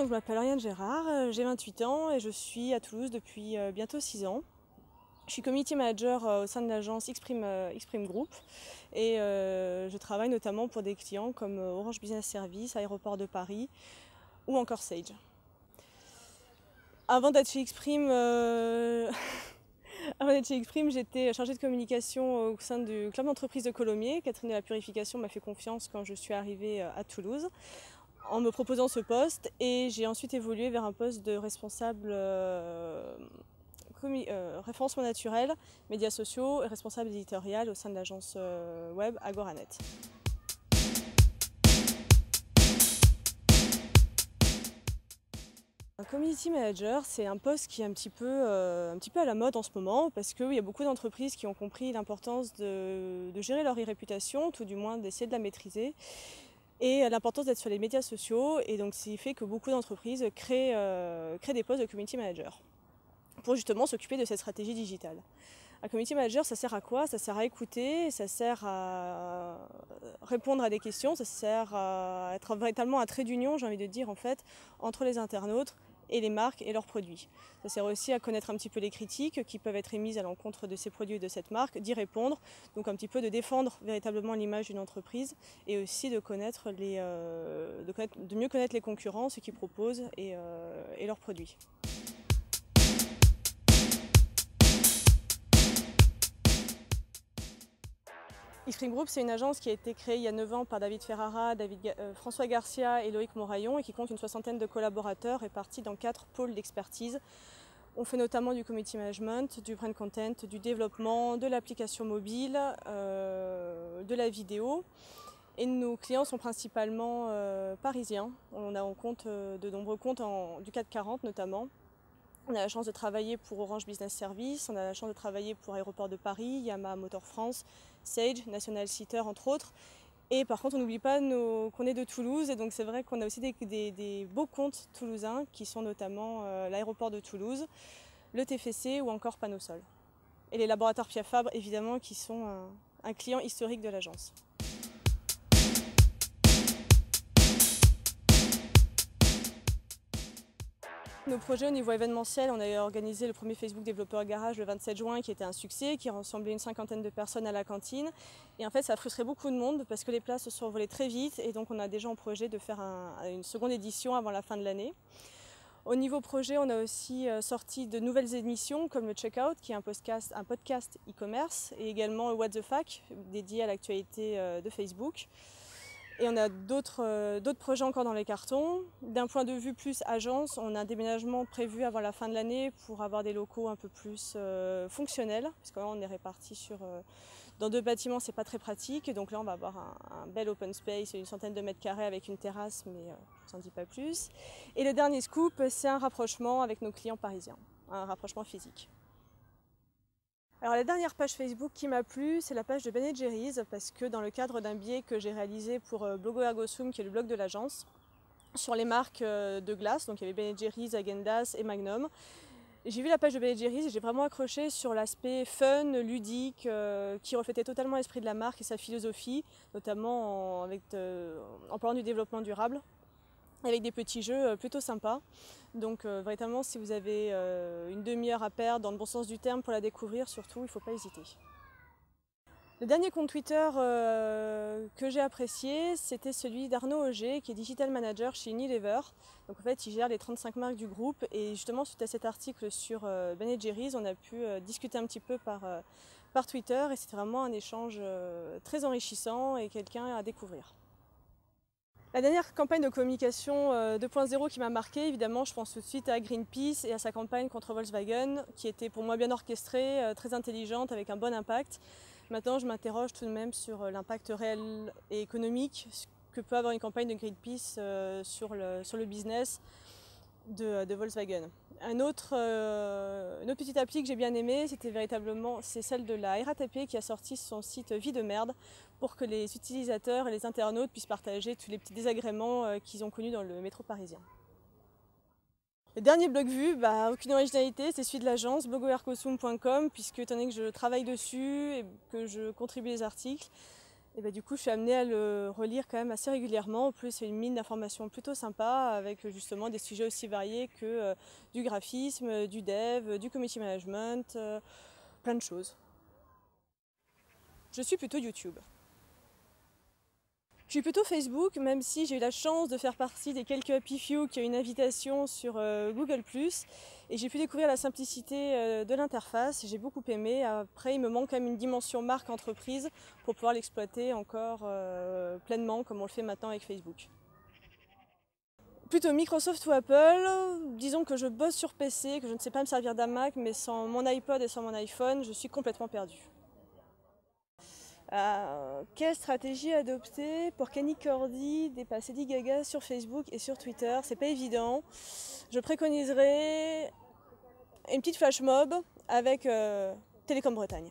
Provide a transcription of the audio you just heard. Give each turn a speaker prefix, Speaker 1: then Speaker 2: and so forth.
Speaker 1: donc je m'appelle Oriane Gérard, j'ai 28 ans et je suis à Toulouse depuis bientôt 6 ans. Je suis community manager au sein de l'agence Xprime Group et je travaille notamment pour des clients comme Orange Business Services, Aéroport de Paris ou encore Sage. Avant d'être chez Xprime, j'étais chargée de communication au sein du club d'entreprise de Colomiers. Catherine de la Purification m'a fait confiance quand je suis arrivée à Toulouse en me proposant ce poste et j'ai ensuite évolué vers un poste de responsable référencement naturel, médias sociaux et responsable éditorial au sein de l'agence web Agoranet. Un community manager, c'est un poste qui est un petit peu à la mode en ce moment parce qu'il y a beaucoup d'entreprises qui ont compris l'importance de gérer leur e-réputation, tout du moins d'essayer de la maîtriser, et l'importance d'être sur les médias sociaux. Et donc, ce qui fait que beaucoup d'entreprises créent des postes de community manager pour justement s'occuper de cette stratégie digitale. Un community manager, ça sert à quoi? Ça sert à écouter, ça sert à répondre à des questions, ça sert à être véritablement un trait d'union, j'ai envie de dire, en fait, entre les internautes et les marques et leurs produits. Ça sert aussi à connaître un petit peu les critiques qui peuvent être émises à l'encontre de ces produits et de cette marque, d'y répondre, donc un petit peu de défendre véritablement l'image d'une entreprise et aussi de mieux connaître les concurrents, ce qu'ils proposent et leurs produits. Xprime Group, c'est une agence qui a été créée il y a 9 ans par David Ferrara, François Garcia et Loïc Moraillon et qui compte une soixantaine de collaborateurs répartis dans 4 pôles d'expertise. On fait notamment du community management, du brand content, du développement, de l'application mobile, de la vidéo. Et nos clients sont principalement parisiens. On compte de nombreux comptes du CAC 40 notamment. On a la chance de travailler pour Orange Business Services, on a la chance de travailler pour Aéroport de Paris, Yamaha Motor France, Sage, National Sitter entre autres. Et par contre on n'oublie pas qu'on est de Toulouse et donc c'est vrai qu'on a aussi des beaux comptes toulousains qui sont notamment l'aéroport de Toulouse, le TFC ou encore Panosol. Et les laboratoires Pierre Fabre évidemment qui sont un client historique de l'agence. Nos projets au niveau événementiel, on a organisé le premier Facebook Développeur Garage le 27 juin qui était un succès, qui rassemblait une cinquantaine de personnes à la cantine. Et en fait ça a frustré beaucoup de monde parce que les places se sont envolées très vite et donc on a déjà en projet de faire une seconde édition avant la fin de l'année. Au niveau projet, on a aussi sorti de nouvelles émissions comme le Checkout qui est un podcast e-commerce et également What the Fac dédié à l'actualité de Facebook. Et on a d'autres projets encore dans les cartons. D'un point de vue plus agence, on a un déménagement prévu avant la fin de l'année pour avoir des locaux un peu plus fonctionnels. Parce que là, on est répartis dans 2 bâtiments, c'est pas très pratique. Et donc là, on va avoir un bel open space, une centaine de mètres carrés avec une terrasse, mais je vous en dis pas plus. Et le dernier scoop, c'est un rapprochement avec nos clients parisiens, un rapprochement physique. Alors la dernière page Facebook qui m'a plu, c'est la page de Ben & Jerry's parce que dans le cadre d'un billet que j'ai réalisé pour Blogo Ergo Sum, qui est le blog de l'agence, sur les marques de glace, donc il y avait Ben & Jerry's, Häagen-Dazs et Magnum. J'ai vu la page de Ben & Jerry's et j'ai vraiment accroché sur l'aspect fun, ludique, qui reflétait totalement l'esprit de la marque et sa philosophie, notamment en parlant du développement durable, avec des petits jeux plutôt sympas. Donc véritablement, si vous avez une demi-heure à perdre dans le bon sens du terme pour la découvrir, surtout, il ne faut pas hésiter. Le dernier compte Twitter que j'ai apprécié, c'était celui d'Arnaud Auger, qui est Digital Manager chez Unilever. Donc en fait, il gère les 35 marques du groupe. Et justement, suite à cet article sur Ben & Jerry's, on a pu discuter un petit peu par Twitter. Et c'était vraiment un échange très enrichissant et quelqu'un à découvrir. La dernière campagne de communication 2.0 qui m'a marquée, évidemment, je pense tout de suite à Greenpeace et à sa campagne contre Volkswagen, qui était pour moi bien orchestrée, très intelligente, avec un bon impact. Maintenant, je m'interroge tout de même sur l'impact réel et économique que peut avoir une campagne de Greenpeace sur le business de Volkswagen. Une autre petite appli que j'ai bien aimée, c'est celle de la RATP qui a sorti son site Vie de merde pour que les utilisateurs et les internautes puissent partager tous les petits désagréments qu'ils ont connus dans le métro parisien. Le dernier blog vu, aucune originalité, c'est celui de l'agence blogoercosum.com puisque étant donné que je travaille dessus et que je contribue les articles, Et du coup, je suis amenée à le relire quand même assez régulièrement. En plus, c'est une mine d'informations plutôt sympa avec justement des sujets aussi variés que du graphisme, du dev, du community management, plein de choses. Je suis plutôt YouTube. Je suis plutôt Facebook, même si j'ai eu la chance de faire partie des quelques happy few qui ont une invitation sur Google+. Et j'ai pu découvrir la simplicité de l'interface, j'ai beaucoup aimé. Après, il me manque quand même une dimension marque entreprise pour pouvoir l'exploiter encore pleinement comme on le fait maintenant avec Facebook. Plutôt Microsoft ou Apple, disons que je bosse sur PC, que je ne sais pas me servir d'un Mac, mais sans mon iPod et sans mon iPhone, je suis complètement perdue. Quelle stratégie adopter pour qu'Annie Cordy dépasse Lady Gaga sur Facebook et sur Twitter? C'est pas évident. Je préconiserais une petite flash mob avec Télécom Bretagne.